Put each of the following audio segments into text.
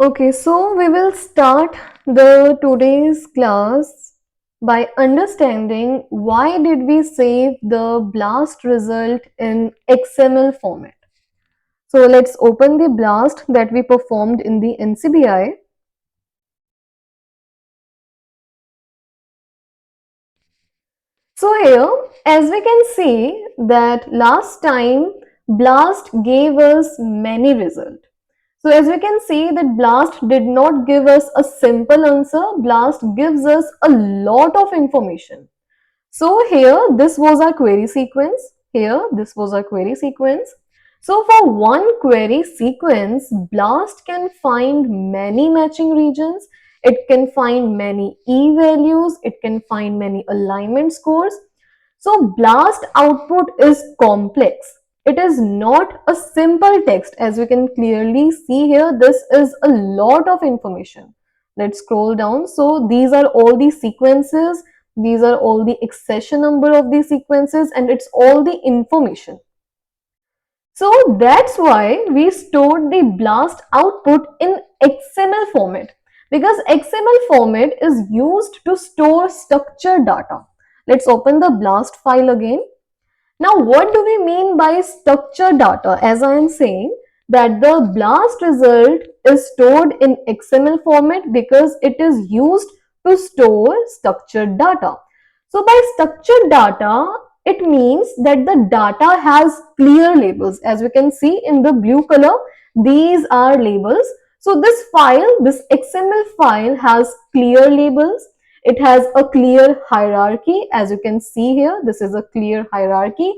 Okay, so we will start the today's class by understanding why did we save the blast result in XML format. So let's open the blast that we performed in the NCBI. So here, as we can see that last time blast gave us many results. So as we can see that blast did not give us a simple answer, blast gives us a lot of information. So here this was our query sequence, here this was our query sequence. So for one query sequence, blast can find many matching regions, it can find many e-values, it can find many alignment scores. So blast output is complex. It is not a simple text. As we can clearly see here, this is a lot of information. Let's scroll down. So these are all the sequences. These are all the accession number of these sequences, and it's all the information. So that's why we stored the blast output in XML format, because XML format is used to store structured data. Let's open the blast file again. Now, what do we mean by structured data? As I am saying that the blast result is stored in XML format because it is used to store structured data. So by structured data, it means that the data has clear labels. As we can see in the blue color, these are labels. So this file, this XML file has clear labels. It has a clear hierarchy. As you can see here, this is a clear hierarchy,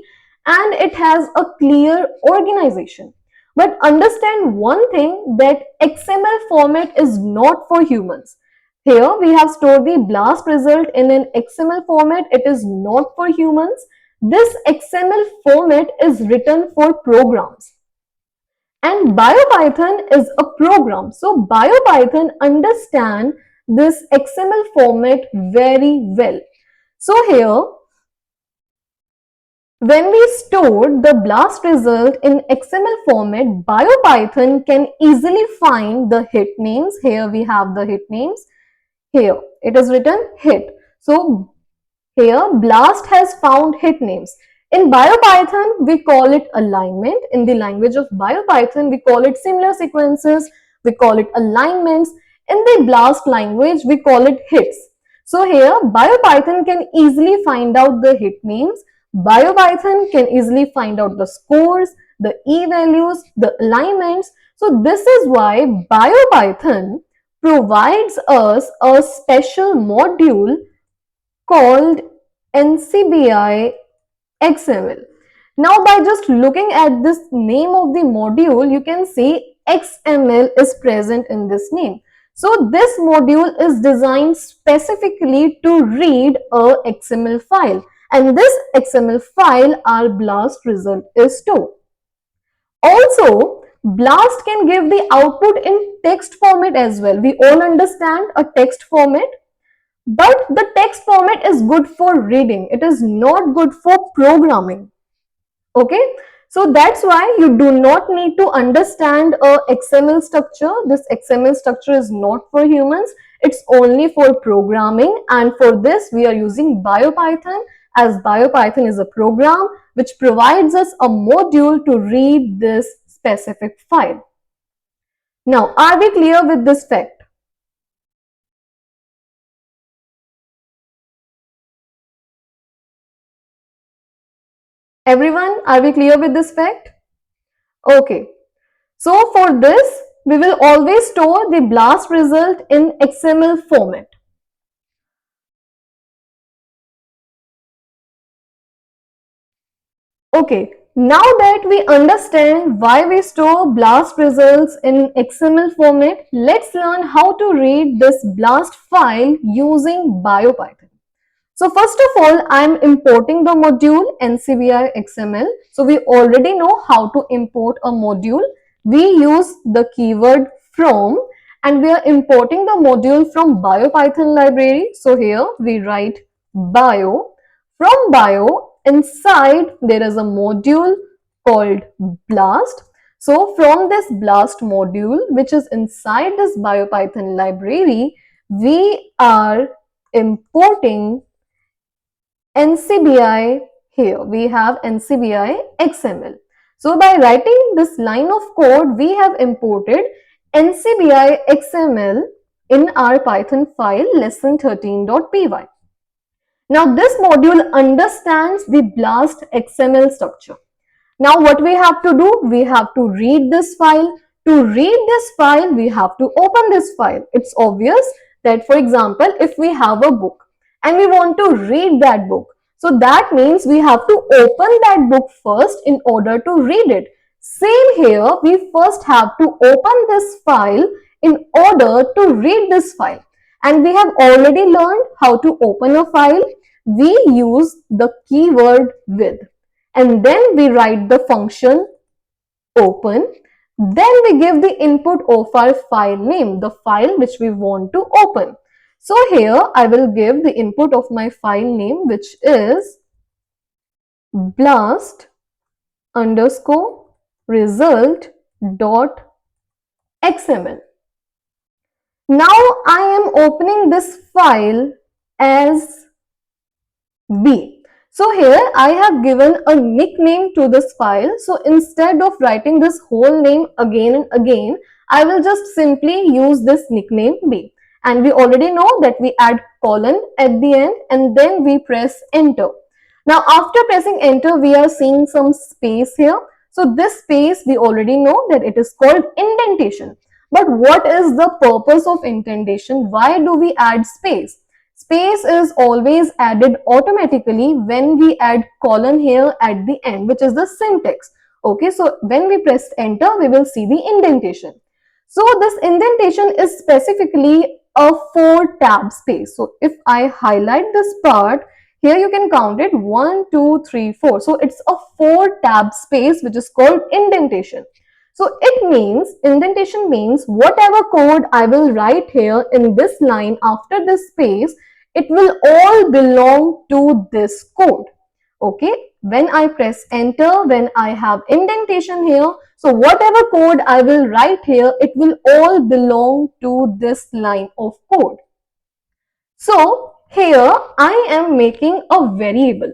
and it has a clear organization. But understand one thing, that XML format is not for humans. Here we have stored the blast result in an XML format. It is not for humans. This XML format is written for programs. And Biopython is a program. So Biopython understand this XML format very well. So here, when we stored the blast result in XML format, Biopython can easily find the hit names. Here we have the hit names. Here it is written hit. So here blast has found hit names. In Biopython we call it alignment. In the language of Biopython we call it similar sequences, we call it alignments. In the blast language we call it hits. So here Biopython can easily find out the hit names. Biopython can easily find out the scores, the e-values, the alignments. So this is why Biopython provides us a special module called NCBI XML. Now by just looking at this name of the module, you can see XML is present in this name. So this module is designed specifically to read a XML file, and this XML file our blast result is stored. Also, blast can give the output in text format as well. We all understand a text format, but the text format is good for reading. It is not good for programming. Okay, so that's why you do not need to understand a XML structure. This XML structure is not for humans. It's only for programming, and for this we are using Biopython, as Biopython is a program which provides us a module to read this specific file. Now, are we clear with this fact? Everyone, are we clear with this fact? Okay. So for this, we will always store the blast result in XML format. Okay, now that we understand why we store blast results in XML format, let's learn how to read this blast file using Biopython. So first of all, I am importing the module NCBI XML. So we already know how to import a module. We use the keyword from, and we are importing the module from Biopython library. So here we write bio. From bio, inside there is a module called blast. So from this BLAST module, which is inside this Biopython library, we are importing NCBI here. We have NCBI XML. So by writing this line of code, we have imported NCBI XML in our Python file lesson13.py. Now this module understands the BLAST XML structure. Now what we have to do? We have to read this file. To read this file, we have to open this file. It's obvious that, for example, if we have a book and we want to read that book, so that means we have to open that book first in order to read it. Same here, we first have to open this file in order to read this file. And we have already learned how to open a file. We use the keyword with, and then we write the function open. Then we give the input of our file name, the file which we want to open. So here I will give the input of my file name, which is blast underscore result dot XML. Now I am opening this file as B. So here I have given a nickname to this file. So instead of writing this whole name again and again, I will just simply use this nickname B. And we already know that we add colon at the end and then we press enter. Now after pressing enter, we are seeing some space here. So this space, we already know that it is called indentation. But what is the purpose of indentation? Why do we add space? Space is always added automatically when we add colon here at the end, which is the syntax. Okay, so when we press enter, we will see the indentation. So this indentation is specifically a 4-tab space. So if I highlight this part, here you can count it 1, 2, 3, 4. So it's a 4-tab space which is called indentation. So it means, indentation means whatever code I will write here in this line after this space, it will all belong to this code. Okay, when I press enter, when I have indentation here, so whatever code I will write here, it will all belong to this line of code. So here I am making a variable.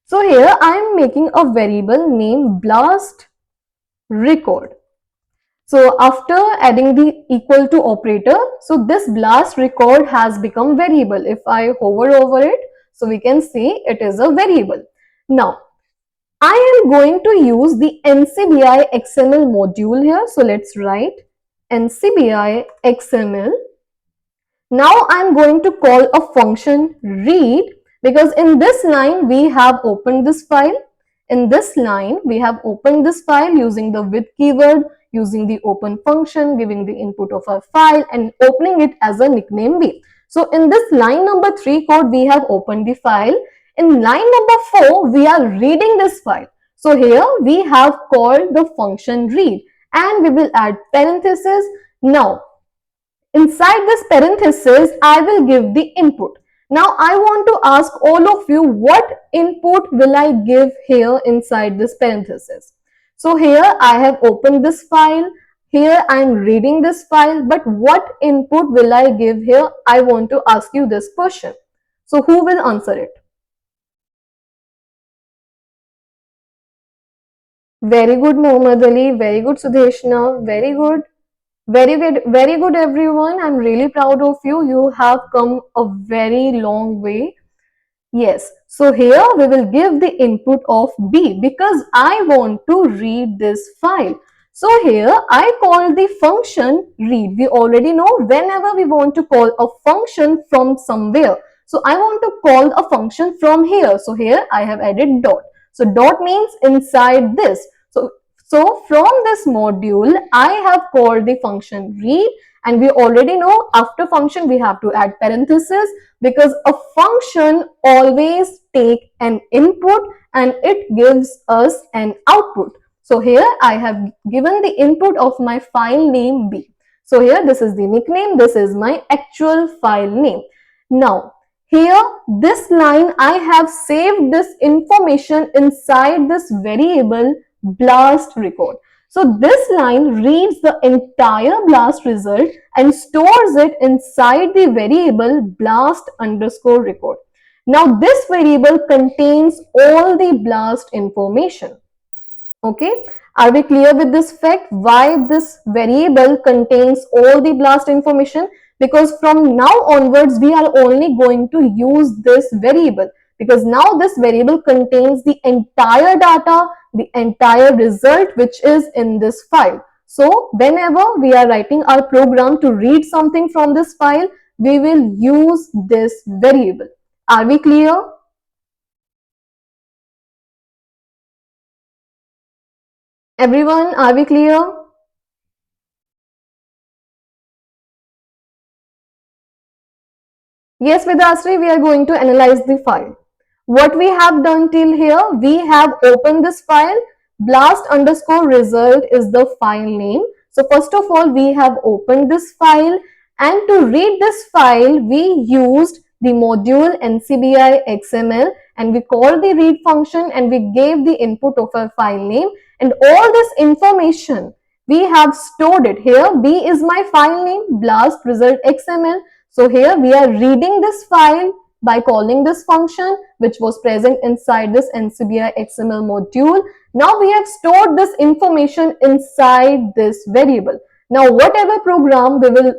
So here I am making a variable named blast record. So after adding the equal to operator, so this blast record has become variable. If I hover over it, so we can see it is a variable. Now, I am going to use the NCBI XML module here. So let's write NCBI XML. Now I'm going to call a function read, because in this line we have opened this file. In this line we have opened this file using the with keyword, using the open function, giving the input of our file and opening it as a nickname B. So in this line number 3 code we have opened the file. In line number 4 we are reading this file. So here we have called the function read and we will add parenthesis. Now inside this parenthesis, I will give the input. Now, I want to ask all of you, what input will I give here inside this parenthesis? So here I have opened this file. Here I am reading this file. But what input will I give here? I want to ask you this question. So who will answer it? Very good, Mohammad Ali. Very good, Sudeshna. Very good. Very good, everyone. I'm really proud of you. You have come a very long way. Yes, so here we will give the input of B because I want to read this file. So here I call the function read. We already know whenever we want to call a function from somewhere. So I want to call a function from here. So here I have added dot. So dot means inside this. So from this module, I have called the function read, and we already know after function we have to add parenthesis because a function always take an input and it gives us an output. So here I have given the input of my file name B. So here this is the nickname, this is my actual file name. Now here this line I have saved this information inside this variable blast record. So this line reads the entire BLAST result and stores it inside the variable BLAST underscore record. Now this variable contains all the BLAST information. Okay, are we clear with this fact? Why this variable contains all the BLAST information? Because from now onwards we are only going to use this variable, because now this variable contains the entire data, the entire result which is in this file. So whenever we are writing our program to read something from this file, we will use this variable. Are we clear? Everyone, are we clear? Yes, Vidasri, we are going to analyze the file. What we have done till here, we have opened this file. Blast underscore result is the file name. So first of all, we have opened this file, and to read this file, we used the module NCBI XML, and we called the read function and we gave the input of our file name, and all this information we have stored it here. B is my file name, blast result XML. So here we are reading this file by calling this function which was present inside this NCBI XML module. Now we have stored this information inside this variable. Now whatever program we will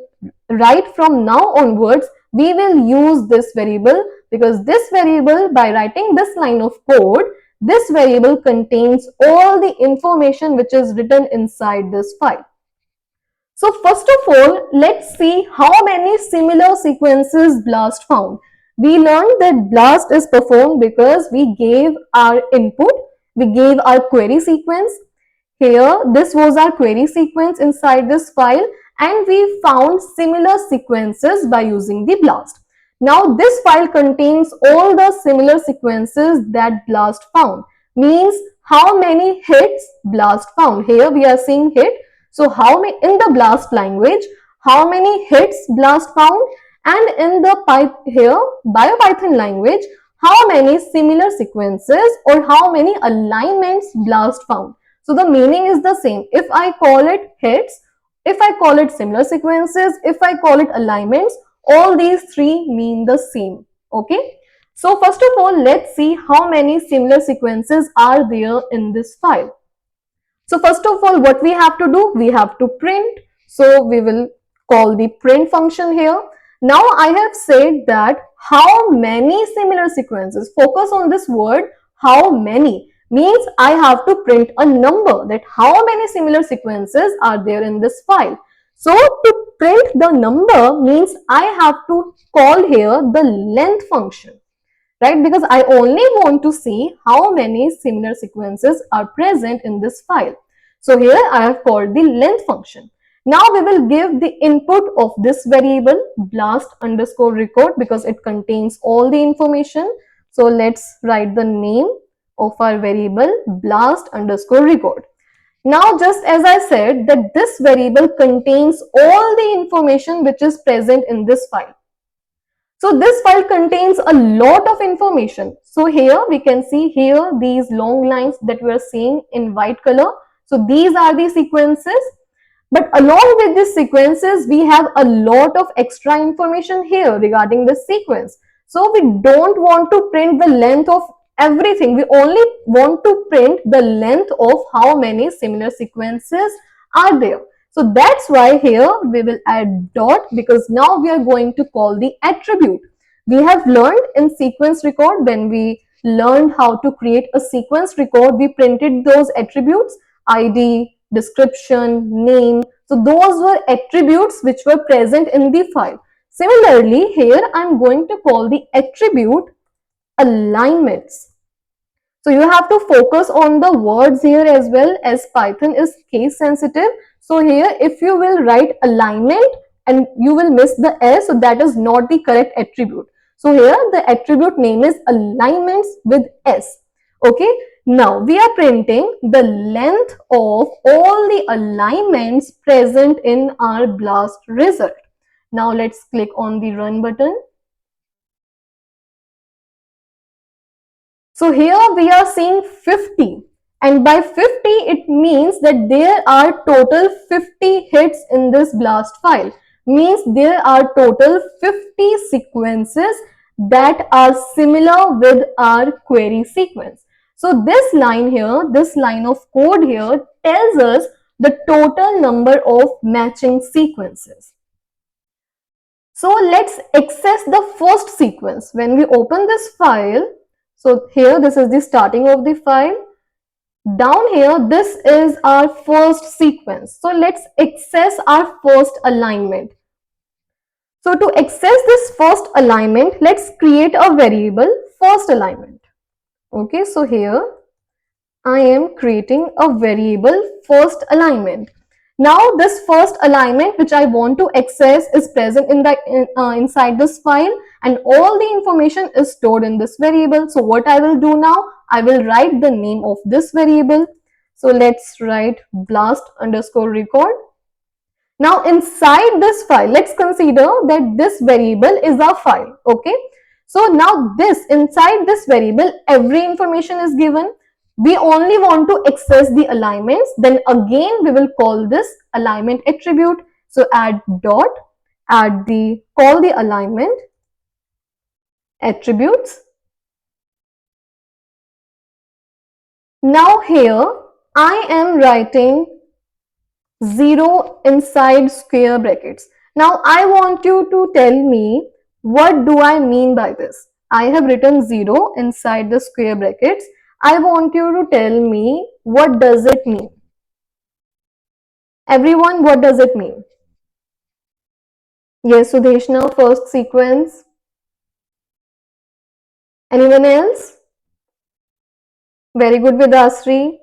write from now onwards, we will use this variable, because this variable, by writing this line of code, this variable contains all the information which is written inside this file. So first of all, let's see how many similar sequences BLAST found. We learned that BLAST is performed because we gave our input, we gave our query sequence. Here, this was our query sequence inside this file, and we found similar sequences by using the BLAST. Now, this file contains all the similar sequences that BLAST found. Means how many hits BLAST found. Here we are seeing hit. So how many in the BLAST language, how many hits BLAST found, and in the here Biopython language, how many similar sequences or how many alignments BLAST found. So the meaning is the same. If I call it hits, if I call it similar sequences, if I call it alignments, all these three mean the same. Okay. So first of all, let's see how many similar sequences are there in this file. So first of all, what we have to do, we have to print. So we will call the print function here. Now I have said that how many similar sequences, focus on this word, how many, means I have to print a number, that how many similar sequences are there in this file. So to print the number means I have to call here the length function, right? Because I only want to see how many similar sequences are present in this file. So here I have called the length function. Now we will give the input of this variable blast underscore record, because it contains all the information. So let's write the name of our variable blast underscore record. Now, just as I said that this variable contains all the information which is present in this file. So this file contains a lot of information. So here we can see here these long lines that we are seeing in white color. So these are the sequences. But along with these sequences, we have a lot of extra information here regarding the sequence. So we don't want to print the length of everything. We only want to print the length of how many similar sequences are there. So that's why here we will add dot, because now we are going to call the attribute. We have learned in sequence record, when we learned how to create a sequence record, we printed those attributes, ID, description, name. So those were attributes which were present in the file. Similarly, here I'm going to call the attribute alignments. So you have to focus on the words here as well, as Python is case sensitive. So here if you will write alignment and you will miss the S, so that is not the correct attribute. So here the attribute name is alignments with S. Okay. Now we are printing the length of all the alignments present in our blast result. Now let's click on the run button. So here we are seeing 50. And by 50, it means that there are total 50 hits in this BLAST file. Means there are total 50 sequences that are similar with our query sequence. So this line here, this line of code here tells us the total number of matching sequences. So let's access the first sequence. When we open this file, so here this is the starting of the file. Down here, this is our first sequence. So let's access our first alignment. So to access this first alignment, let's create a variable first alignment. Okay, so here I am creating a variable first alignment. Now this first alignment which I want to access is present in the inside this file, and all the information is stored in this variable. So what I will do now, I will write the name of this variable. So let's write blast underscore record. Now inside this file, let's consider that this variable is our file. Okay. So now this inside this variable, every information is given. We only want to access the alignments. Then again, we will call this alignment attribute. So add dot, call the alignment attributes. Now here I am writing 0 inside square brackets. Now I want you to tell me, what do I mean by this? I have written 0 inside the square brackets. I want you to tell me, what does it mean? Everyone, what does it mean? Yes, Sudeshna, first sequence. Anyone else? Very good, Vidasri.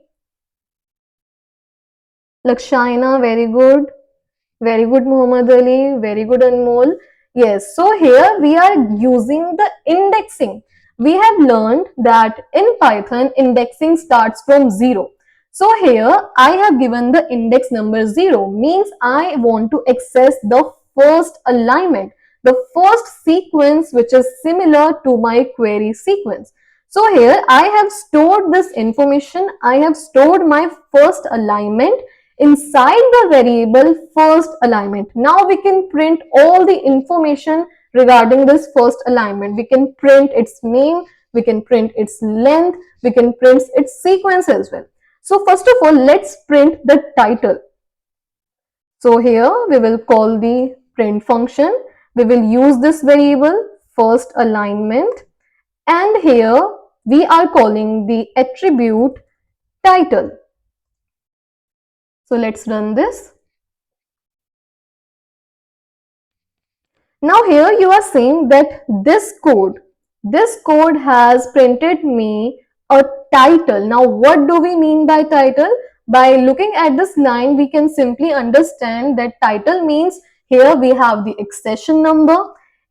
Lakshayana, very good. Very good, Muhammad Ali. Very good, Anmol. Yes, so here we are using the indexing. We have learned that in Python, indexing starts from 0. So here I have given the index number 0, means I want to access the first alignment, the first sequence which is similar to my query sequence. So here I have stored this information. I have stored my first alignment inside the variable first alignment. Now we can print all the information regarding this first alignment. We can print its name, we can print its length, we can print its sequence as well. So first of all, let's print the title. So here we will call the print function. We will use this variable first alignment, and here we are calling the attribute title. So let's run this. Now here you are saying that this code has printed me a title. Now what do we mean by title? By looking at this line, we can simply understand that title means here we have the accession number,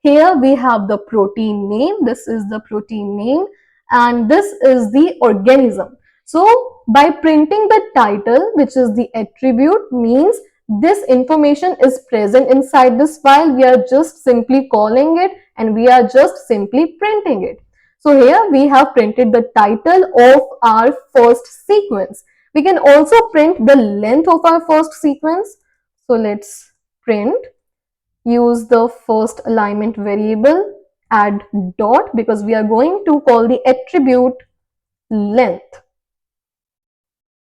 here we have the protein name, this is the protein name, and this is the organism. So by printing the title, which is the attribute, means this information is present inside this file. We are just simply calling it and we are just simply printing it. So here we have printed the title of our first sequence. We can also print the length of our first sequence. So let's print, use the first alignment variable, add dot, because we are going to call the attribute length.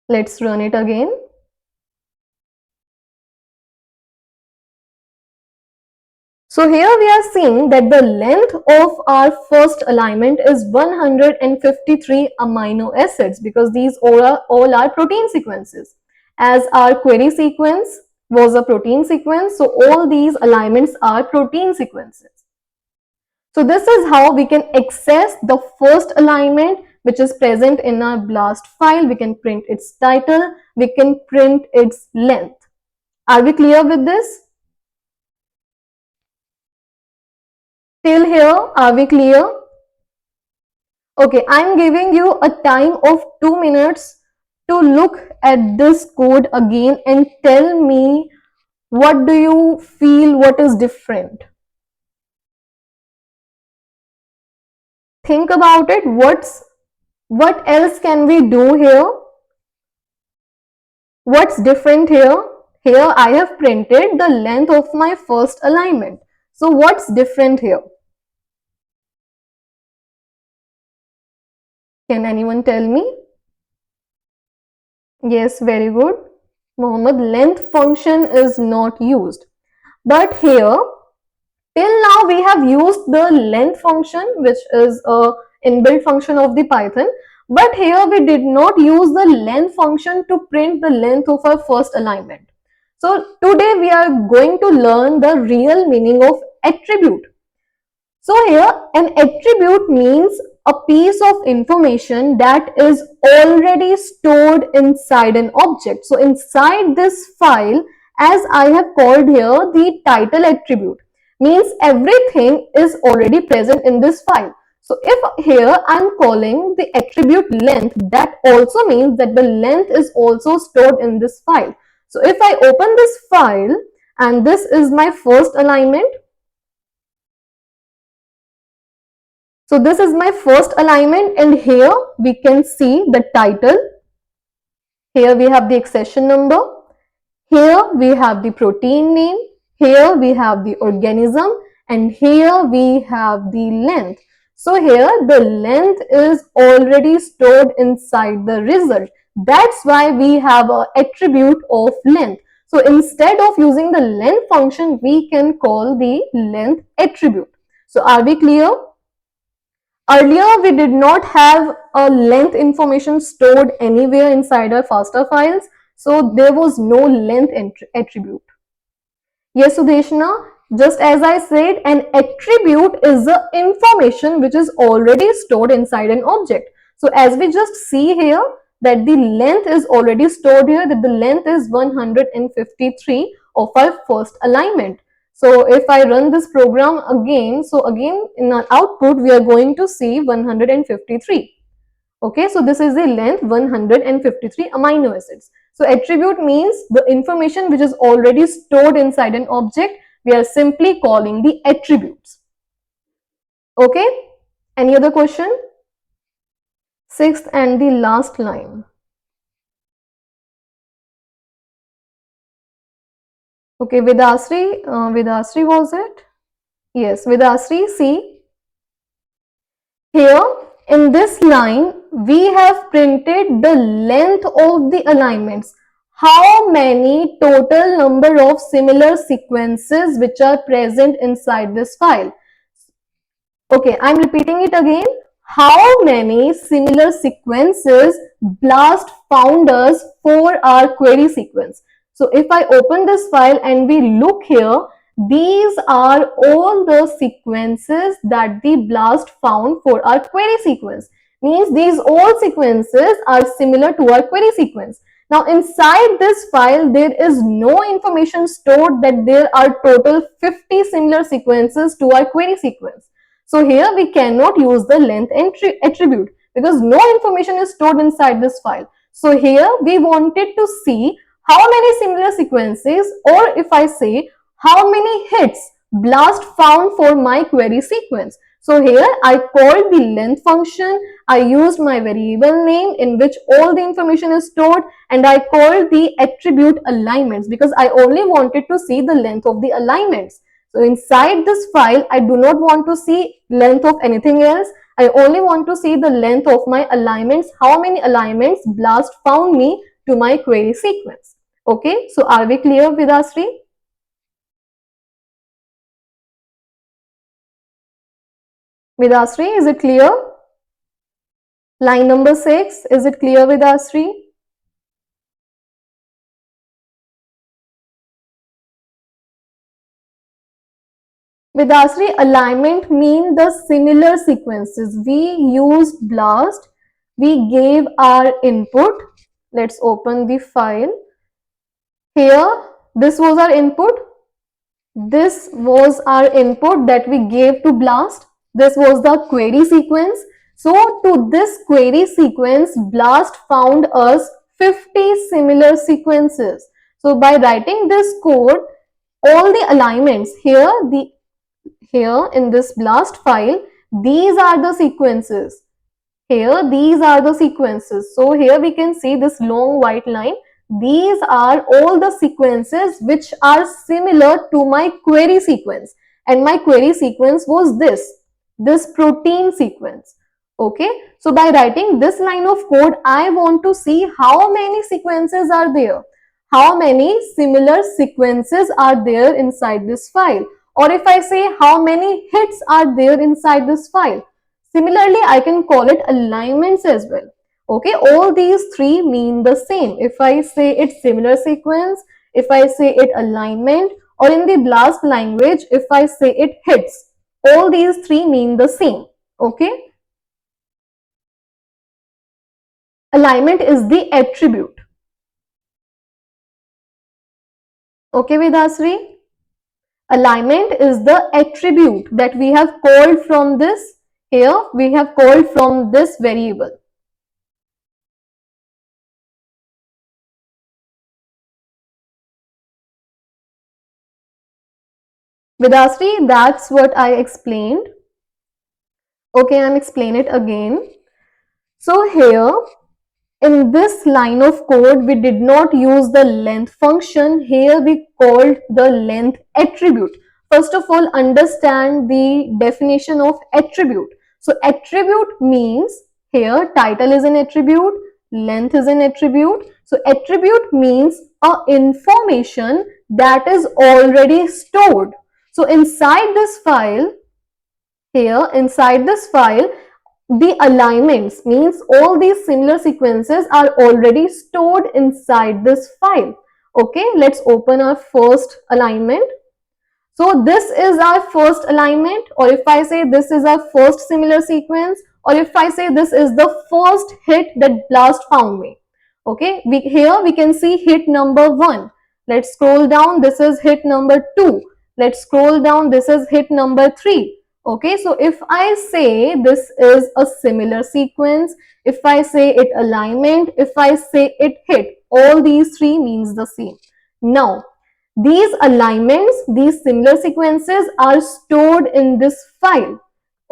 Let's run it again. So here we are seeing that the length of our first alignment is 153 amino acids, because these all are protein sequences. As our query sequence was a protein sequence, so all these alignments are protein sequences. So this is how we can access the first alignment which is present in our BLAST file. We can print its title, we can print its length. Are we clear with this? Till here, are we clear? Okay, I'm giving you a time of 2 minutes to look at this code again and tell me, what do you feel, what is different? Think about it. What else can we do here? What's different here? Here I have printed the length of my first alignment. So what's different here? Can anyone tell me? Yes, very good. Mohammed, length function is not used. But here, till now we have used the length function, which is a inbuilt function of the Python. But here we did not use the length function to print the length of our first alignment. So today we are going to learn the real meaning of attribute. So here an attribute means a piece of information that is already stored inside an object. So inside this file, as I have called here, the title attribute means everything is already present in this file. So if here I am calling the attribute length, that also means that the length is also stored in this file. So if I open this file and this is my first alignment, so this is my first alignment, and here we can see the title. Here we have the accession number. Here we have the protein name. Here we have the organism, and here we have the length. So here the length is already stored inside the result. That's why we have an attribute of length. So instead of using the length function, we can call the length attribute. So are we clear? Earlier, we did not have a length information stored anywhere inside our FASTA files, so there was no length attribute. Yes, Sudeshna, just as I said, an attribute is the information which is already stored inside an object. So as we just see here that the length is already stored here, that the length is 153 of our first alignment. So if I run this program again, so again in our output we are going to see 153. Okay, so this is the length 153 amino acids. So attribute means the information which is already stored inside an object. We are simply calling the attributes. Okay, any other question? Sixth and the last line. Okay, Vidasri was it? Yes, Vidasri, see here in this line we have printed the length of the alignments. How many total number of similar sequences which are present inside this file? Okay, I'm repeating it again. How many similar sequences BLAST found us for our query sequence? So if I open this file and we look here, these are all the sequences that the BLAST found for our query sequence. Means these all sequences are similar to our query sequence. Now inside this file, there is no information stored that there are total 50 similar sequences to our query sequence. So here we cannot use the length attribute because no information is stored inside this file. So here we wanted to see how many similar sequences, or if I say how many hits BLAST found for my query sequence. So here I called the length function, I used my variable name in which all the information is stored, and I called the attribute alignments because I only wanted to see the length of the alignments. So inside this file, I do not want to see length of anything else. I only want to see the length of my alignments, how many alignments BLAST found me to my query sequence. Okay, so are we clear, Vidasri? Vidasri, is it clear? Line number 6, is it clear, Vidasri? Vidasri, alignment mean the similar sequences. We used BLAST, we gave our input. Let's open the file. Here, this was our input. This was our input that we gave to BLAST. This was the query sequence. So to this query sequence, BLAST found us 50 similar sequences. So by writing this code, all the alignments here in this BLAST file, these are the sequences. Here, these are the sequences. So here we can see this long white line. These are all the sequences which are similar to my query sequence, and my query sequence was this protein sequence. Okay, so by writing this line of code, I want to see how many sequences are there, how many similar sequences are there inside this file, or if I say how many hits are there inside this file. Similarly, I can call it alignments as well. Okay, all these three mean the same. If I say it similar sequence, if I say it alignment, or in the BLAST language, if I say it hits, all these three mean the same. Okay, alignment is the attribute. Okay, Vedasri? Alignment is the attribute that we have called from this, here we have called from this variable. Vedasri, that's what I explained. Okay, I'm explaining it again. So here in this line of code, we did not use the length function. Here we called the length attribute. First of all, understand the definition of attribute. So attribute means, here title is an attribute, length is an attribute. So attribute means a information that is already stored. So inside this file, here inside this file, the alignments means all these similar sequences are already stored inside this file. Okay, let's open our first alignment. So this is our first alignment, or if I say this is our first similar sequence, or if I say this is the first hit that BLAST found me. Okay, here we can see hit number 1. Let's scroll down, this is hit number 2. Let's scroll down, this is hit number 3. Okay, so if I say this is a similar sequence, if I say it alignment, if I say it hit, all these three means the same. Now, these alignments, these similar sequences are stored in this file.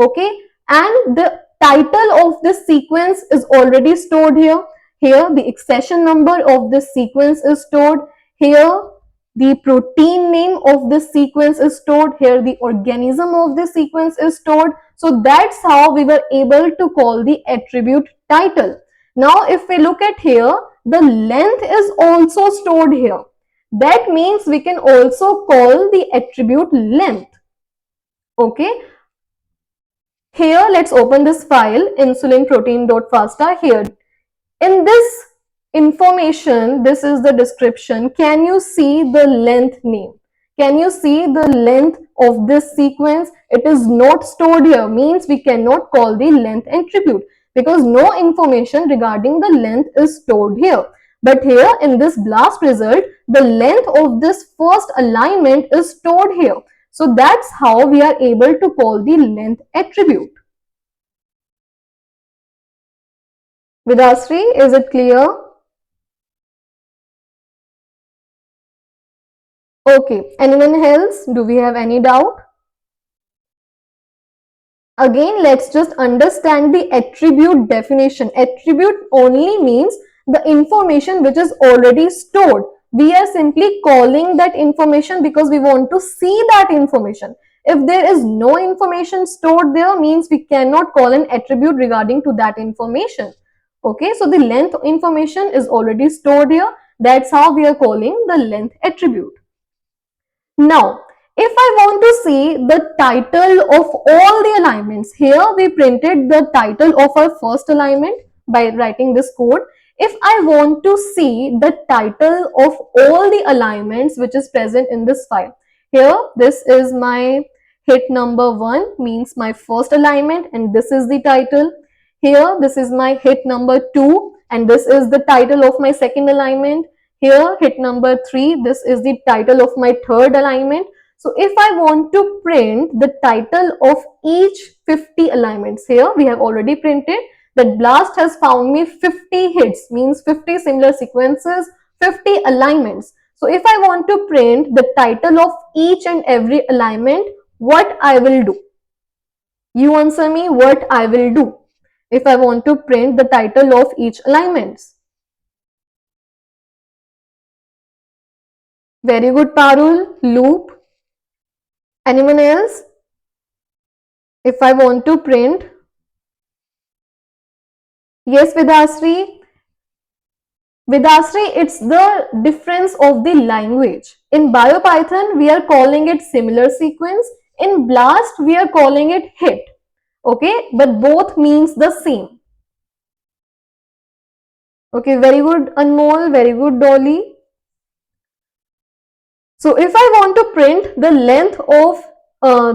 Okay, and the title of this sequence is already stored here. Here the accession number of this sequence is stored. Here the protein name of this sequence is stored. Here the organism of this sequence is stored. So that's how we were able to call the attribute title. Now if we look at here, the length is also stored here. That means we can also call the attribute length. Okay, here let's open this file insulinprotein.fasta. Here in this information, this is the description. Can you see the length name? Can you see the length of this sequence? It is not stored here, means we cannot call the length attribute because no information regarding the length is stored here. But here in this BLAST result, the length of this first alignment is stored here. So that's how we are able to call the length attribute. Vidasri, is it clear? Okay, anyone else? Do we have any doubt? Again, let's just understand the attribute definition. Attribute only means the information which is already stored. We are simply calling that information because we want to see that information. If there is no information stored there, means we cannot call an attribute regarding to that information. Okay, so the length information is already stored here. That's how we are calling the length attribute. Now, if I want to see the title of all the alignments, here we printed the title of our first alignment by writing this code. If I want to see the title of all the alignments which is present in this file, here this is my hit number 1, means my first alignment, and this is the title. Here this is my hit number 2, and this is the title of my second alignment. Here hit number 3, this is the title of my third alignment. So if I want to print the title of each 50 alignments, here we have already printed that BLAST has found me 50 hits, means 50 similar sequences, 50 alignments. So if I want to print the title of each and every alignment, what I will do? You answer me what I will do if I want to print the title of each alignments. Very good, Parul. Loop. Anyone else? If I want to print, yes, Vidasri. Vidasri, it's the difference of the language. In Biopython, we are calling it similar sequence. In Blast, we are calling it hit. Okay, but both means the same. Okay, very good, Anmol. Very good, Dolly. So if I want to print the length of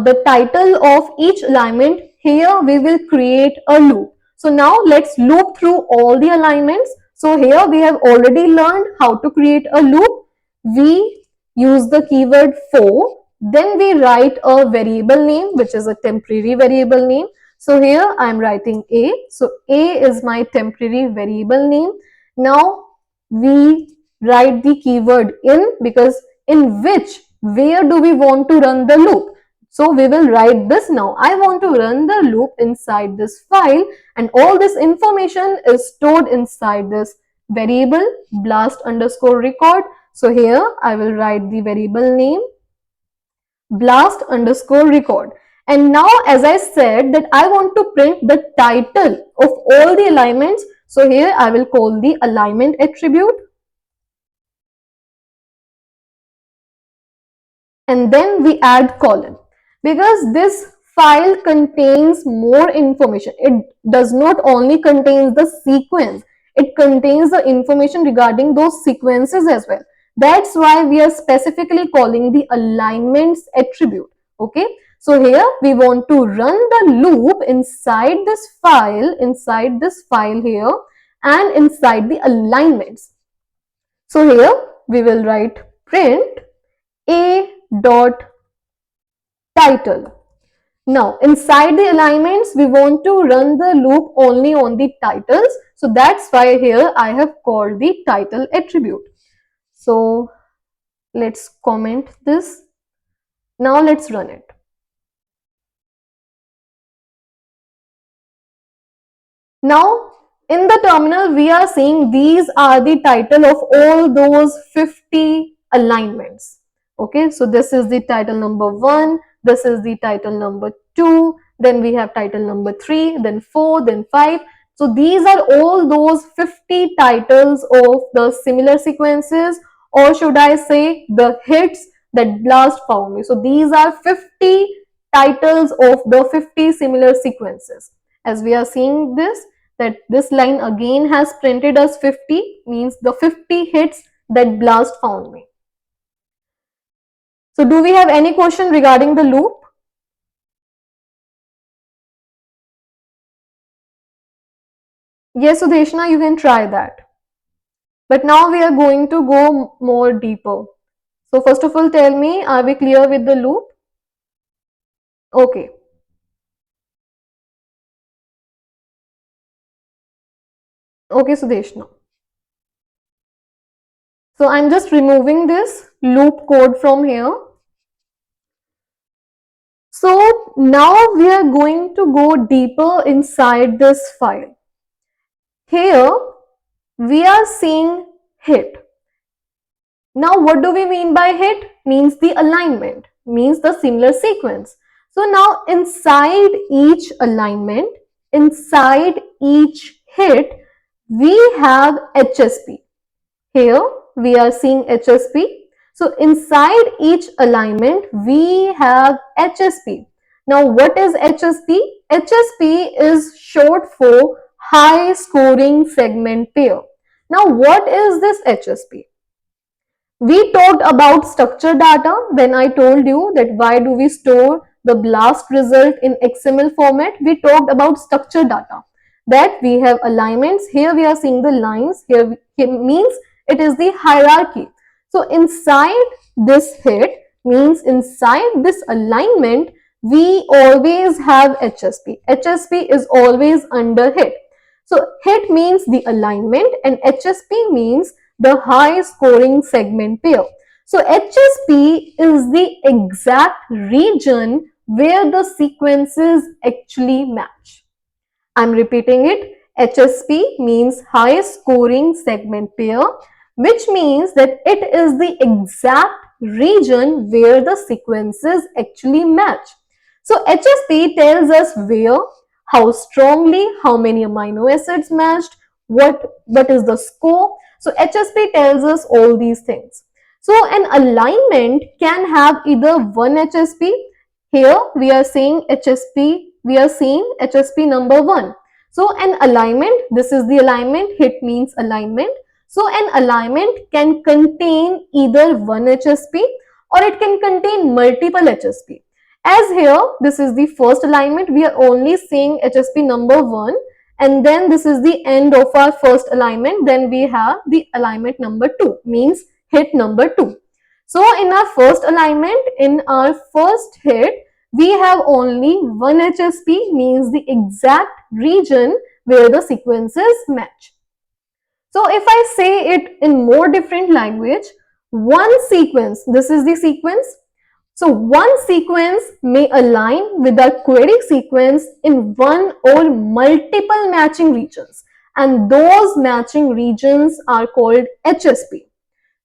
the title of each alignment, here we will create a loop. So now let's loop through all the alignments. So here we have already learned how to create a loop. We use the keyword for, then we write a variable name, which is a temporary variable name. So here I am writing A. So A is my temporary variable name. Now we write the keyword in, because in which, where do we want to run the loop? So we will write this now. I want to run the loop inside this file, and all this information is stored inside this variable blast underscore record. So here I will write the variable name blast underscore record. And now, as I said, that I want to print the title of all the alignments. So here I will call the alignment attribute, and then we add colon, because this file contains more information. It does not only contains the sequence, it contains the information regarding those sequences as well. That's why we are specifically calling the alignments attribute. Okay, so here we want to run the loop inside this file here, and inside the alignments. So here we will write print a dot title. Now inside the alignments, we want to run the loop only on the titles. So that's why here I have called the title attribute. So let's comment this. Now let's run it. Now in the terminal, we are seeing these are the title of all those 50 alignments. Okay, so this is the title number 1, this is the title number 2, then we have title number 3, then 4, then 5. So these are all those 50 titles of the similar sequences, or should I say the hits that Blast found me. So these are 50 titles of the 50 similar sequences. As we are seeing this, that this line again has printed as 50, means the 50 hits that Blast found me. So do we have any question regarding the loop? Yes, Sudeshna, you can try that. But now we are going to go more deeper. So first of all, tell me, are we clear with the loop? Okay. Okay, Sudeshna. So I'm just removing this loop code from here. So now we are going to go deeper inside this file. Here we are seeing hit. Now what do we mean by hit? Means the alignment, means the similar sequence. So now inside each alignment, inside each hit, we have HSP. Here we are seeing HSP. So inside each alignment, we have HSP. Now what is HSP? HSP is short for high scoring segment pair. Now what is this HSP? We talked about structure data when I told you that why do we store the blast result in XML format. We talked about structure data, that we have alignments. Here we are seeing the lines. Here means it is the hierarchy. So inside this hit, means inside this alignment, we always have HSP. HSP is always under hit. So hit means the alignment, and HSP means the high scoring segment pair. So HSP is the exact region where the sequences actually match. I'm repeating it. HSP means high scoring segment pair. which means that it is the exact region where the sequences actually match. So HSP tells us where, how strongly, how many amino acids matched, what is the score. So HSP tells us all these things. So an alignment can have either one HSP. Here we are seeing HSP number 1. So an alignment, this is the alignment, hit means alignment. So an alignment can contain either one HSP or it can contain multiple HSP. As here, this is the first alignment, we are only seeing HSP number 1, and then this is the end of our first alignment. Then we have the alignment number 2, means hit number 2. So in our first alignment, in our first hit, we have only one HSP, means the exact region where the sequences match. So if I say it in more different language, one sequence, this is the sequence. So one sequence may align with a query sequence in one or multiple matching regions, and those matching regions are called HSP.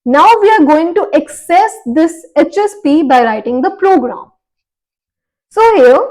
Now we are going to access this HSP by writing the program. So here,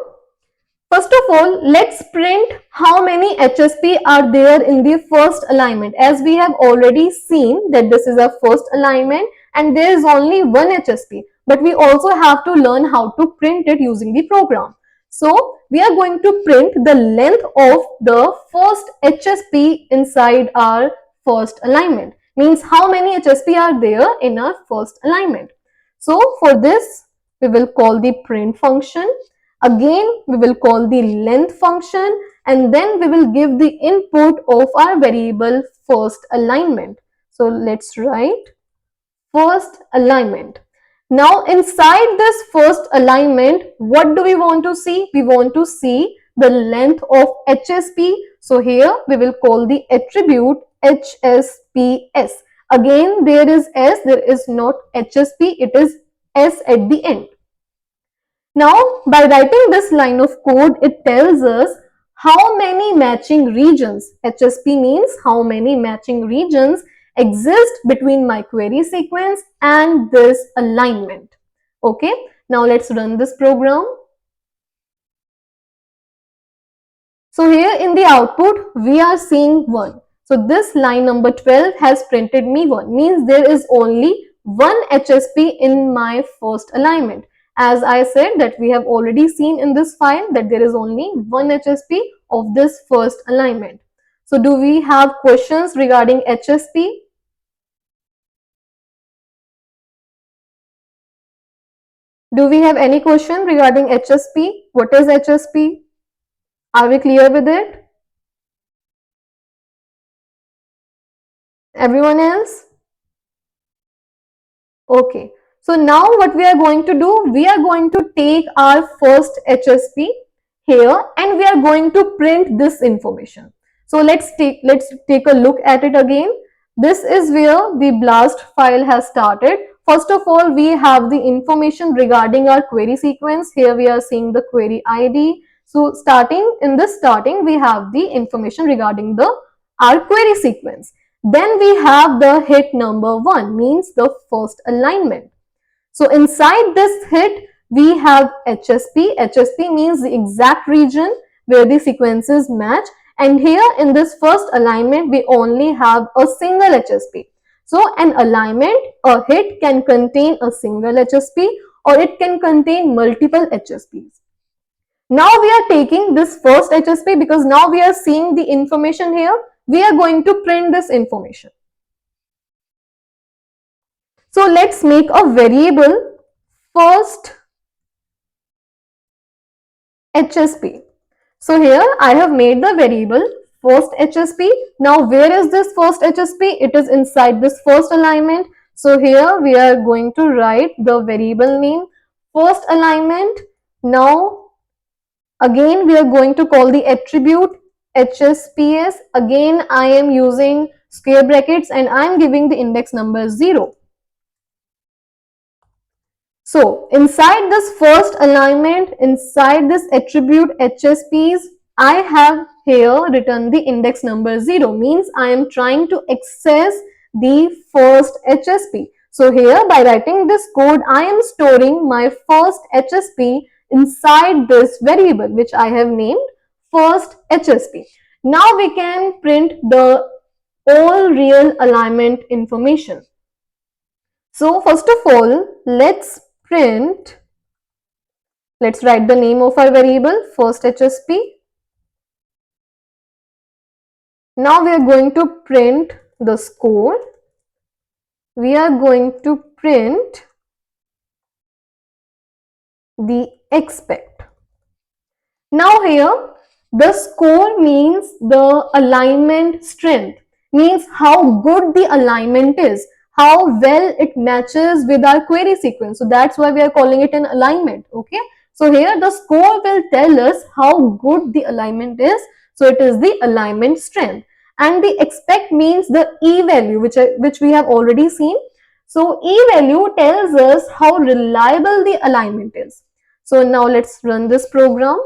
first of all, let's print how many HSP are there in the first alignment. As we have already seen that this is our first alignment and there is only one HSP. But we also have to learn how to print it using the program. So we are going to print the length of the first HSP inside our first alignment. Means how many HSP are there in our first alignment. So for this, we will call the print function. Again, we will call the length function, and then we will give the input of our variable first alignment. So let's write first alignment. Now inside this first alignment, what do we want to see? We want to see the length of HSP. So here we will call the attribute HSPS. Again, there is S, there is not HSP, it is S at the end. Now, by writing this line of code, it tells us how many matching regions, HSP means how many matching regions exist between my query sequence and this alignment. Okay, now let's run this program. So here in the output, we are seeing 1. So this line number 12 has printed me 1, means there is only one HSP in my first alignment. As I said that we have already seen in this file that there is only one HSP of this first alignment. So do we have questions regarding HSP? Do we have any question regarding HSP? What is HSP? Are we clear with it? Everyone else? Okay. So now what we are going to do, we are going to take our first HSP here and we are going to print this information. So let's take a look at it again. This is where the BLAST file has started. First of all, we have the information regarding our query sequence. Here we are seeing the query ID. So in this starting, we have the information regarding our query sequence. Then we have the hit number 1, means the first alignment. So inside this hit, we have HSP. HSP means the exact region where the sequences match. And here in this first alignment, we only have a single HSP. So an alignment, a hit can contain a single HSP or it can contain multiple HSPs. Now we are taking this first HSP because now we are seeing the information here. We are going to print this information. So let's make a variable first HSP. So here I have made the variable first HSP. Now where is this first HSP? It is inside this first alignment. So here we are going to write the variable name first alignment. Now again we are going to call the attribute HSPS. Again I am using square brackets and I am giving the index number 0. So inside this first alignment, inside this attribute HSPs, I have here written the index number 0, means I am trying to access the first HSP. So here by writing this code, I am storing my first HSP inside this variable which I have named first HSP. Now we can print the all real alignment information. So first of all, let's write the name of our variable first HSP. Now we are going to print the score. We are going to print the expect. Now here the score means the alignment strength, means how good the alignment is, how well it matches with our query sequence. So that's why we are calling it an alignment. Okay. So here the score will tell us how good the alignment is. So it is the alignment strength. And the expect means the e-value which we have already seen. So e-value tells us how reliable the alignment is. So now let's run this program.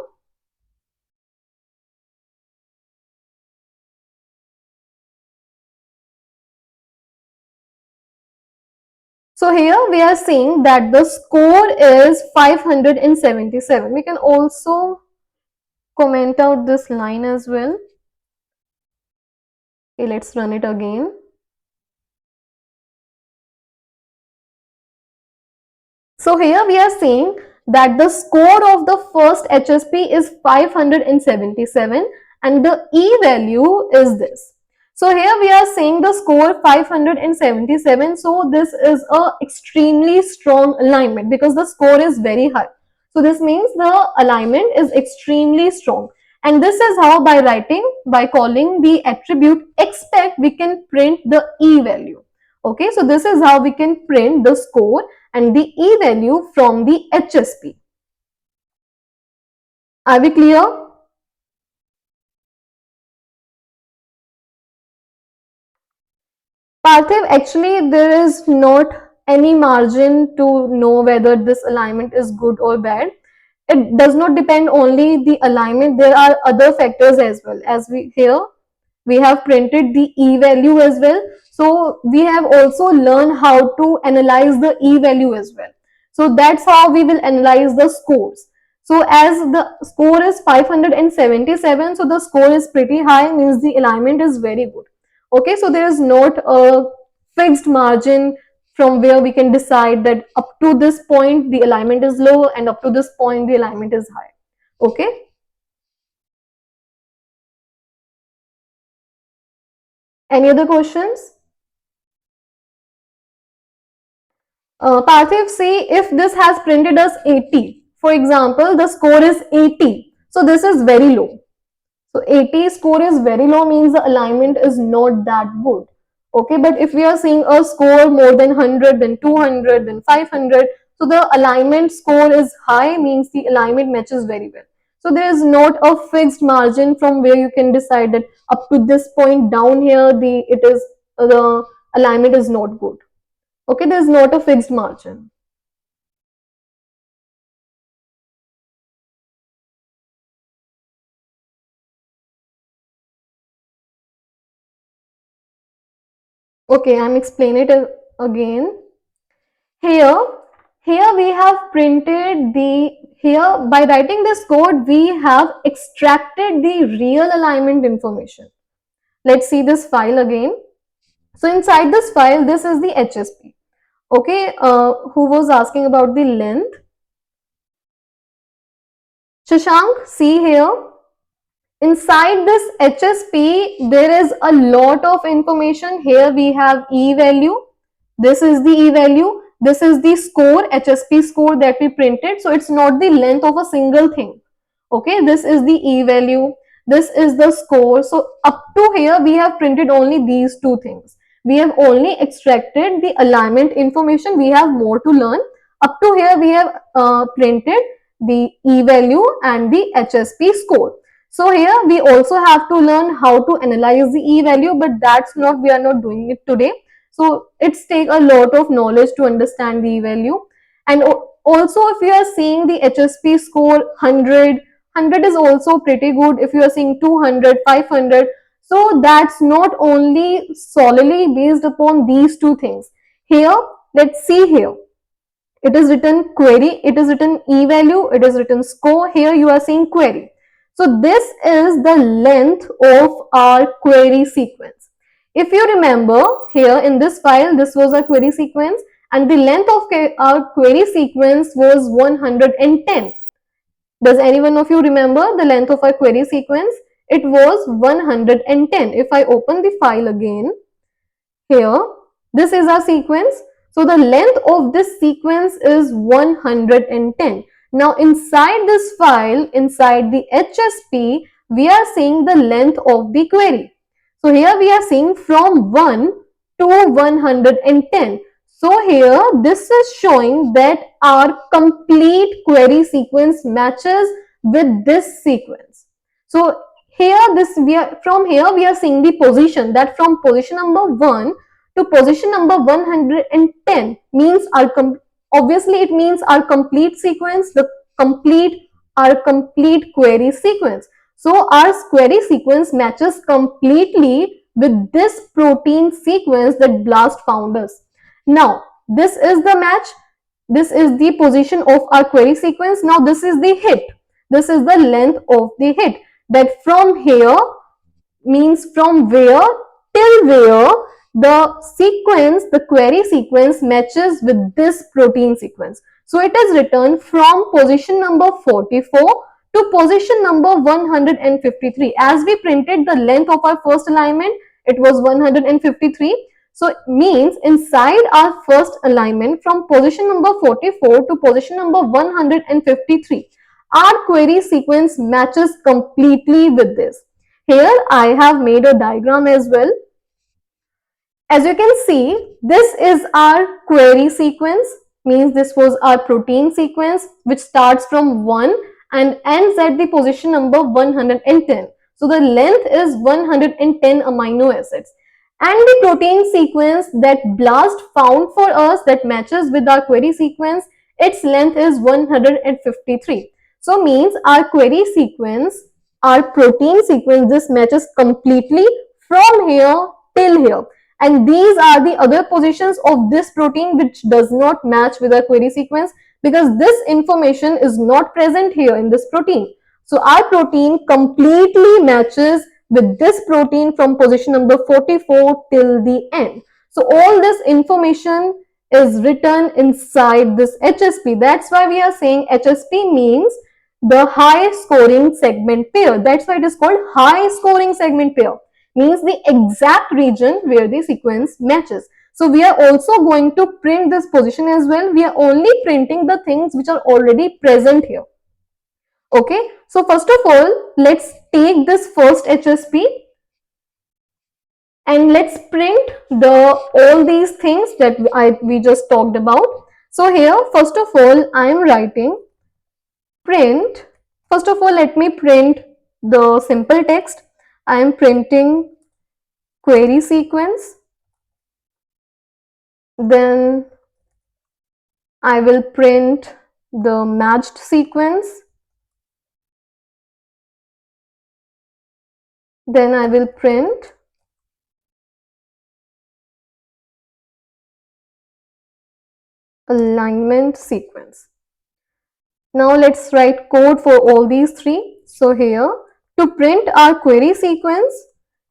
So here we are seeing that the score is 577. We can also comment out this line as well. Okay, let's run it again. So here we are seeing that the score of the first HSP is 577 and the e-value is this. So here we are seeing the score 577. So this is a extremely strong alignment because the score is very high. So this means the alignment is extremely strong. And this is how by calling the attribute expect, we can print the e-value. Okay, so this is how we can print the score and the e-value from the HSP. Are we clear? Parthiv, actually there is not any margin to know whether this alignment is good or bad. It does not depend only the alignment. There are other factors as well. As we have printed the e-value as well. So we have also learned how to analyze the e-value as well. So that's how we will analyze the scores. So as the score is 577, so the score is pretty high, means the alignment is very good. Okay, so there is not a fixed margin from where we can decide that up to this point the alignment is low and up to this point the alignment is high. Okay. Any other questions? Parthiv, see if this has printed us 80. For example, the score is 80. So this is very low. So 80 score is very low, means the alignment is not that good. Okay, but if we are seeing a score more than 100, then 200, then 500, so the alignment score is high, means the alignment matches very well. So there is not a fixed margin from where you can decide that up to this point down here the alignment is not good. Okay, there is not a fixed margin. Okay, I'm explaining it again. Here we have printed here by writing this code, we have extracted the real alignment information. Let's see this file again. So inside this file, this is the HSP. Okay, who was asking about the length? Shashank, see here. Inside this HSP, there is a lot of information. Here we have e-value. This is the e-value. This is the score, HSP score that we printed. So it's not the length of a single thing. Okay, this is the e-value. This is the score. So up to here, we have printed only these two things. We have only extracted the alignment information. We have more to learn. Up to here, we have printed the e-value and the HSP score. So here we also have to learn how to analyze the e-value, but we are not doing it today. So it's take a lot of knowledge to understand the e-value. And also if you are seeing the HSP score 100 is also pretty good. If you are seeing 200, 500, So that's not only solely based upon these two things. Here, let's see here. It is written query, it is written e-value, it is written score. Here you are seeing query. So this is the length of our query sequence. If you remember, here in this file, this was a query sequence and the length of our query sequence was 110. Does anyone of you remember the length of our query sequence? It was 110. If I open the file again, here, this is our sequence. So the length of this sequence is 110. Now inside this file, inside the HSP, we are seeing the length of the query. So here we are seeing from 1 to 110. So here this is showing that our complete query sequence matches with this sequence. So here from here we are seeing the position, that from position number 1 to position number 110 means obviously it means our complete sequence, our complete query sequence. So our query sequence matches completely with this protein sequence that BLAST found us. Now this is the match, this is the position of our query sequence. Now this is the hit, this is the length of the hit, that from here means from where till where the sequence, the query sequence matches with this protein sequence. So it is written from position number 44 to position number 153. As we printed the length of our first alignment, it was 153. So it means inside our first alignment from position number 44 to position number 153, our query sequence matches completely with this. Here I have made a diagram as well. As you can see, this is our query sequence, means this was our protein sequence which starts from 1 and ends at the position number 110. So the length is 110 amino acids. And the protein sequence that BLAST found for us that matches with our query sequence, its length is 153. So means our query sequence, our protein sequence, this matches completely from here till here. And these are the other positions of this protein which does not match with our query sequence, because this information is not present here in this protein. So our protein completely matches with this protein from position number 44 till the end. So all this information is written inside this HSP. That's why we are saying HSP means the high scoring segment pair. That's why it is called high scoring segment pair, means the exact region where the sequence matches. So we are also going to print this position as well. We are only printing the things which are already present here. Okay, so first of all, let's take this first HSP and let's print all these things that we just talked about. So here, first of all, I am writing print. First of all, let me print the simple text. I am printing query sequence. Then I will print the matched sequence. Then I will print alignment sequence. Now let's write code for all these three. So here, to print our query sequence,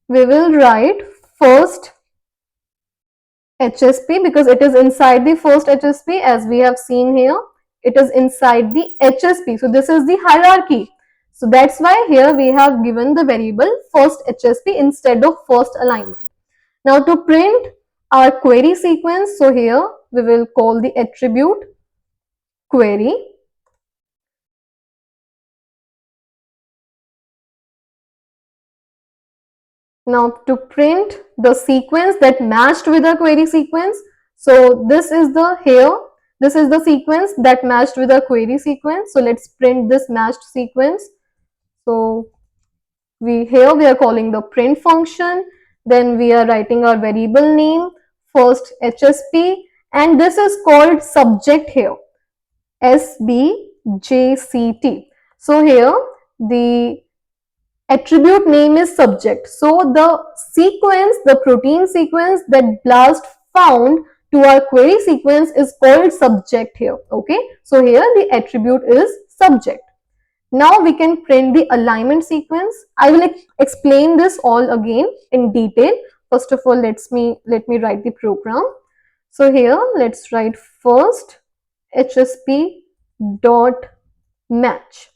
we will write first HSP, because it is inside the first HSP, as we have seen here. It is inside the HSP. So this is the hierarchy. So that's why here we have given the variable first HSP instead of first alignment. Now to print our query sequence, so here we will call the attribute query. Now to print the sequence that matched with our query sequence, so this is the sequence that matched with our query sequence. So let's print this matched sequence. So here we are calling the print function, then we are writing our variable name, first HSP, and this is called subject here, SBJCT. So here the attribute name is subject. So the sequence, the protein sequence that BLAST found to our query sequence is called subject here. Okay, so here the attribute is subject. Now we can print the alignment sequence. I will explain this all again in detail. First of all, let me write the program. So here let's write first HSP dot match.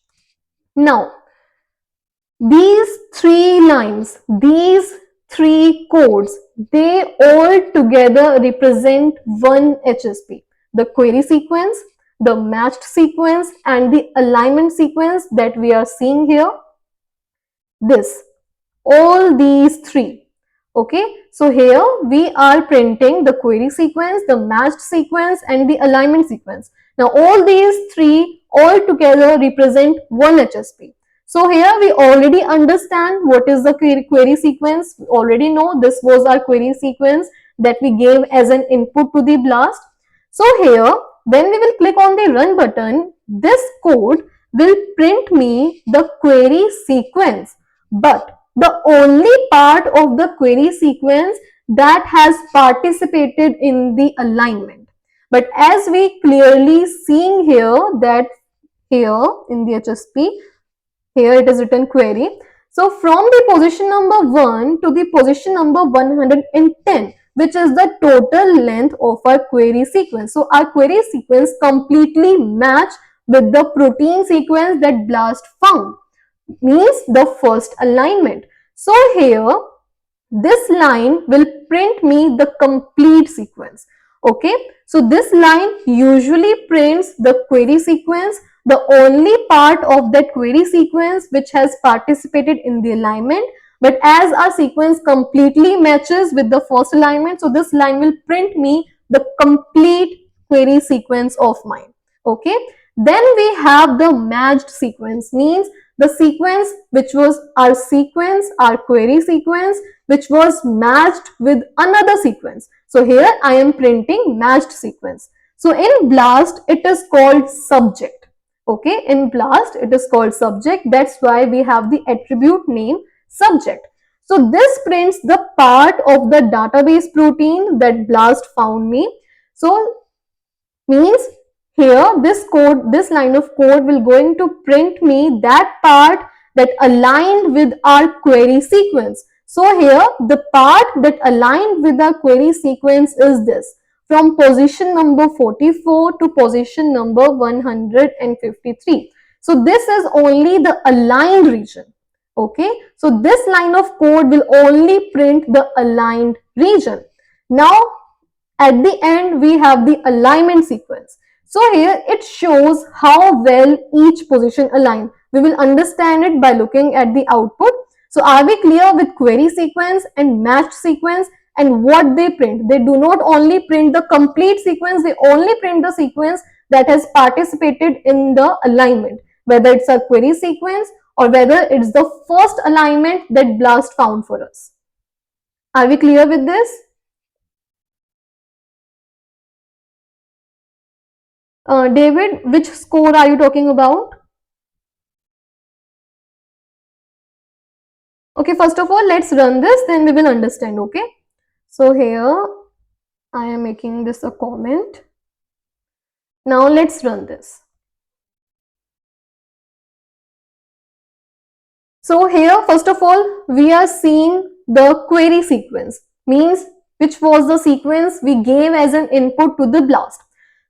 Now these three lines, these three codes, they all together represent one HSP. The query sequence, the matched sequence, and the alignment sequence that we are seeing here. This, all these three. Okay, so here we are printing the query sequence, the matched sequence, and the alignment sequence. Now all these three all together represent one HSP. So here we already understand what is the query sequence. We already know this was our query sequence that we gave as an input to the BLAST. So here, when we will click on the run button, this code will print me the query sequence, but the only part of the query sequence that has participated in the alignment. But as we clearly seeing here that here in the HSP, here it is written query. So from the position number 1 to the position number 110, which is the total length of our query sequence. So our query sequence completely match with the protein sequence that BLAST found, means the first alignment. So here this line will print me the complete sequence. Okay, so this line usually prints the query sequence, the only part of that query sequence which has participated in the alignment. But as our sequence completely matches with the first alignment, so this line will print me the complete query sequence of mine. Okay, then we have the matched sequence, means the sequence which was our sequence, our query sequence, which was matched with another sequence. So here I am printing matched sequence. So in BLAST it is called subject. Okay, in BLAST it is called subject. That's why we have the attribute name subject. So this prints the part of the database protein that BLAST found me. So means here this code, this line of code will going to print me that part that aligned with our query sequence. So here the part that aligned with our query sequence is this, from position number 44 to position number 153. So this is only the aligned region. Okay, so this line of code will only print the aligned region. Now at the end we have the alignment sequence. So here it shows how well each position align. We will understand it by looking at the output. So are we clear with query sequence and matched sequence and what they print? They do not only print the complete sequence, they only print the sequence that has participated in the alignment, whether it's a query sequence or whether it's the first alignment that BLAST found for us. Are we clear with this? David, which score are you talking about? Okay, first of all, let's run this, then we will understand, okay? So here, I am making this a comment. Now let's run this. So here, first of all, we are seeing the query sequence, means which was the sequence we gave as an input to the BLAST.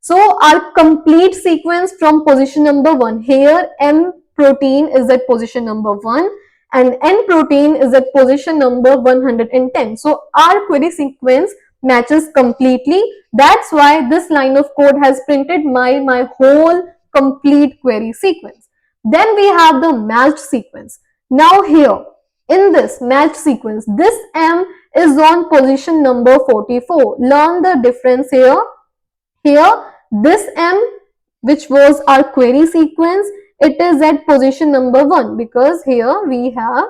So our complete sequence from position number 1, here M protein is at position number 1 and N protein is at position number 110. So our query sequence matches completely. That's why this line of code has printed my whole complete query sequence. Then we have the matched sequence. Now here in this match sequence, this M is on position number 44. Learn the difference here. Here this M, which was our query sequence, it is at position number 1 because here we have,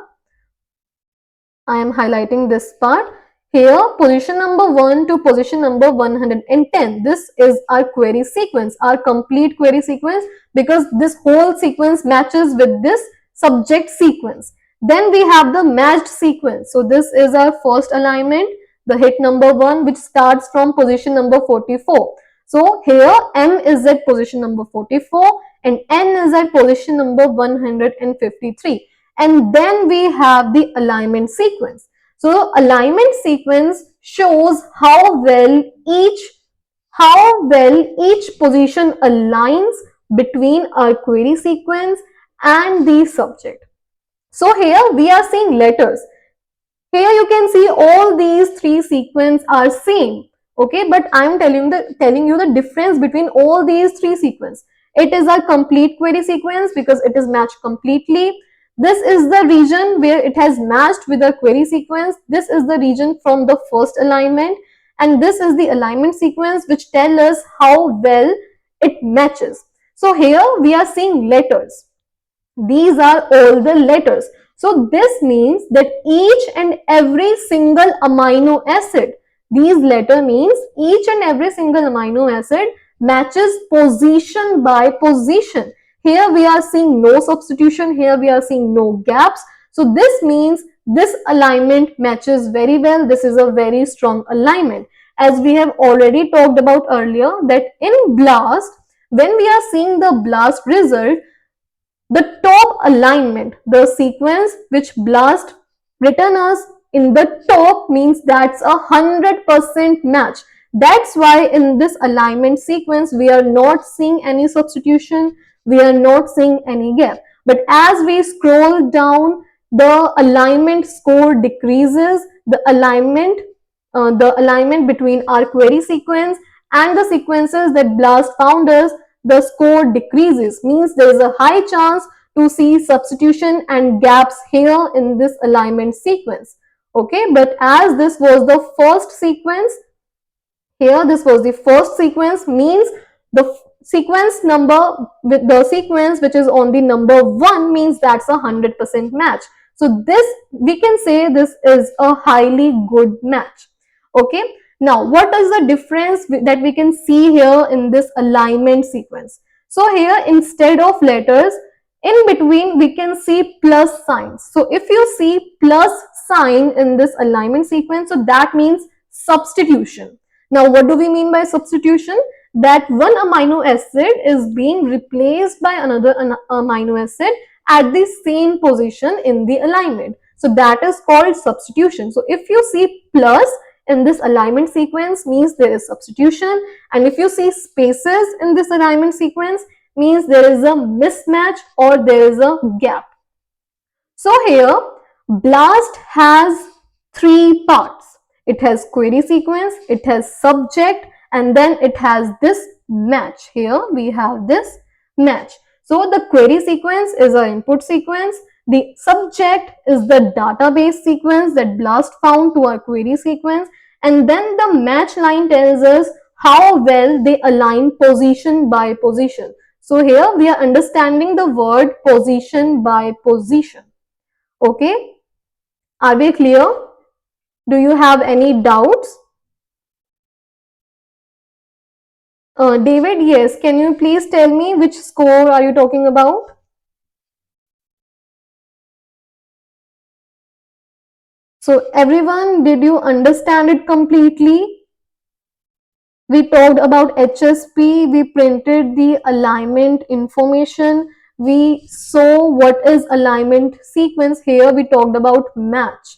I am highlighting this part. Here position number 1 to position number 110. This is our query sequence, our complete query sequence, because this whole sequence matches with this subject sequence. Then we have the matched sequence. So this is our first alignment, the hit number 1, which starts from position number 44. So here M is at position number 44 and N is at position number 153. And then we have the alignment sequence. So alignment sequence shows how well each position aligns between our query sequence and the subject. So here we are seeing letters. Here you can see all these three sequences are same. Okay, but I am telling you the difference between all these three sequences. It is a complete query sequence because it is matched completely. This is the region where it has matched with the query sequence. This is the region from the first alignment, and this is the alignment sequence which tell us how well it matches. So here we are seeing letters. These are all the letters. So this means that each and every single amino acid, these letter means each and every single amino acid matches position by position. Here we are seeing no substitution, here we are seeing no gaps. So this means this alignment matches very well. This is a very strong alignment. As we have already talked about earlier, that in BLAST, when we are seeing the BLAST result, the top alignment, the sequence which BLAST written us in the top, means that's 100% match. That's why in this alignment sequence we are not seeing any substitution, we are not seeing any gap. But as we scroll down, the alignment score decreases. The alignment between our query sequence and the sequences that BLAST found us, the score decreases, means there is a high chance to see substitution and gaps here in this alignment sequence. Okay, but as this was the first sequence, here this was the first sequence, means the sequence number with the sequence which is on the number 1 means that's 100% match. So this, we can say this is a highly good match. Okay, now what is the difference that we can see here in this alignment sequence? So here instead of letters, in between we can see plus signs. So if you see plus sign in this alignment sequence, so that means substitution. Now what do we mean by substitution? That one amino acid is being replaced by another amino acid at the same position in the alignment. So that is called substitution. So if you see plus in this alignment sequence, means there is substitution, and if you see spaces in this alignment sequence, means there is a mismatch or there is a gap. So here BLAST has three parts. It has query sequence, it has subject, and then it has this match. Here we have this match. So the query sequence is our input sequence. The subject is the database sequence that BLAST found to our query sequence, and then the match line tells us how well they align position by position. So here we are understanding the word position by position. Okay, are we clear? Do you have any doubts? David, yes, can you please tell me which score are you talking about? So everyone, did you understand it completely? We talked about HSP, we printed the alignment information, we saw what is alignment sequence. Here we talked about match.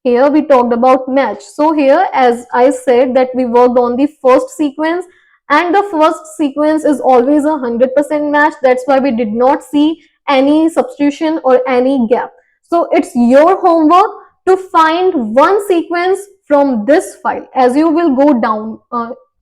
Here we talked about match. So here, as I said, that we worked on the first sequence, and the first sequence is always 100% match. That's why we did not see any substitution or any gap. So it's your homework to find one sequence from this file. As you will go down,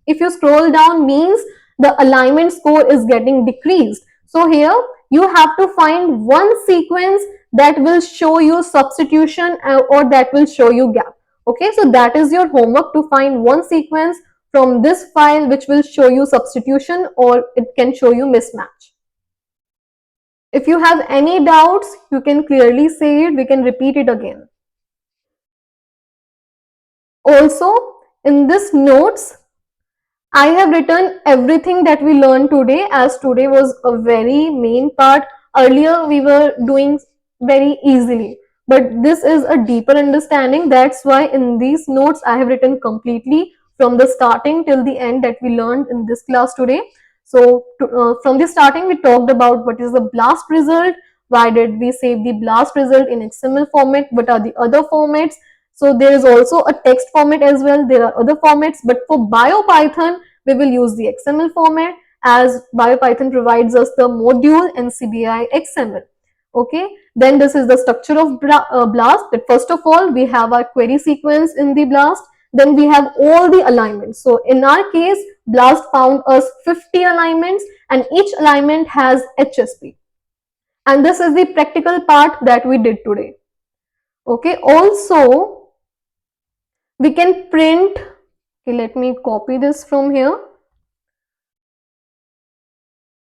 if you scroll down, means the alignment score is getting decreased. So here you have to find one sequence that will show you substitution or that will show you gap. Okay, so that is your homework, to find one sequence from this file which will show you substitution or it can show you mismatch. If you have any doubts, you can clearly say it. We can repeat it again. Also, in this notes, I have written everything that we learned today, as today was a very main part. Earlier we were doing very easily. but this is a deeper understanding. That's why in these notes I have written completely from the starting till the end that we learned in this class today. So from the starting we talked about what is the BLAST result, why did we save the BLAST result in XML format, what are the other formats. So there is also a text format as well, there are other formats, but for BioPython we will use the XML format, as BioPython provides us the module and CBI XML. Okay, then this is the structure of BLAST. That first of all we have our query sequence in the BLAST, then we have all the alignments. So in our case BLAST found us 50 alignments and each alignment has HSP, and this is the practical part that we did today. Okay, also we can print, okay, let me copy this from here.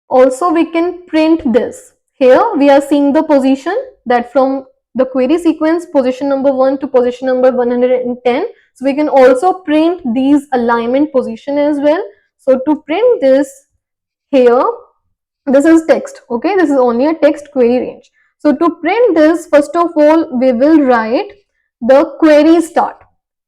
Also we can print this. Here we are seeing the position, that from the query sequence position number 1 to position number 110. So we can also print these alignment position as well. So to print this, here this is text. Okay, this is only a text query range. So to print this, first of all we will write the query start,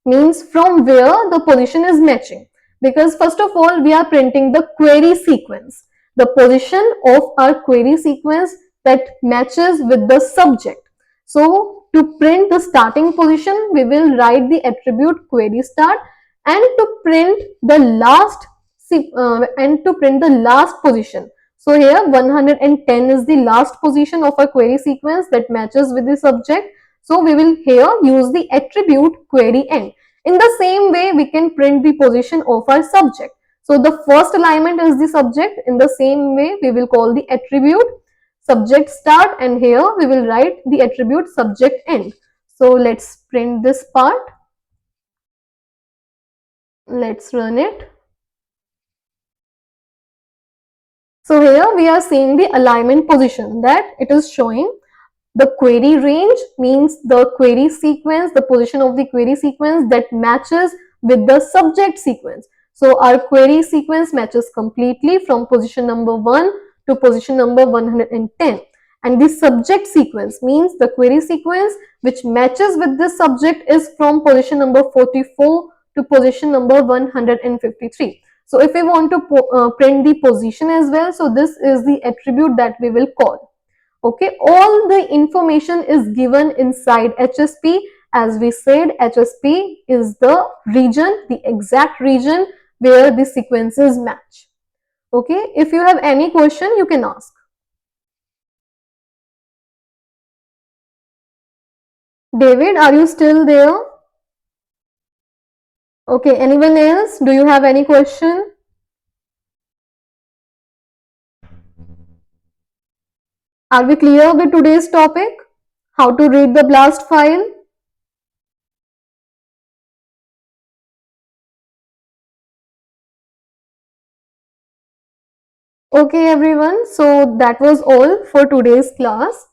means from where the position is matching, because first of all we are printing the query sequence, the position of our query sequence that matches with the subject. So to print the starting position we will write the attribute query start, and to print the last position. So here 110 is the last position of a query sequence that matches with the subject. So we will here use the attribute query end. In the same way we can print the position of our subject. So the first alignment is the subject. In the same way we will call the attribute subject start, and here we will write the attribute subject end. So let's print this part. Let's run it. So here we are seeing the alignment position, that it is showing the query range, means the query sequence, the position of the query sequence that matches with the subject sequence. So our query sequence matches completely from position number 1 to position number 110. And the subject sequence means the query sequence which matches with this subject is from position number 44 to position number 153. So if we want to print the position as well, so this is the attribute that we will call. Okay, all the information is given inside HSP. As we said, HSP is the region, the exact region where the sequences match. Okay, if you have any question, you can ask. David, are you still there? Okay, anyone else? Do you have any question? Are we clear with today's topic? How to read the BLAST file? Okay everyone, so that was all for today's class.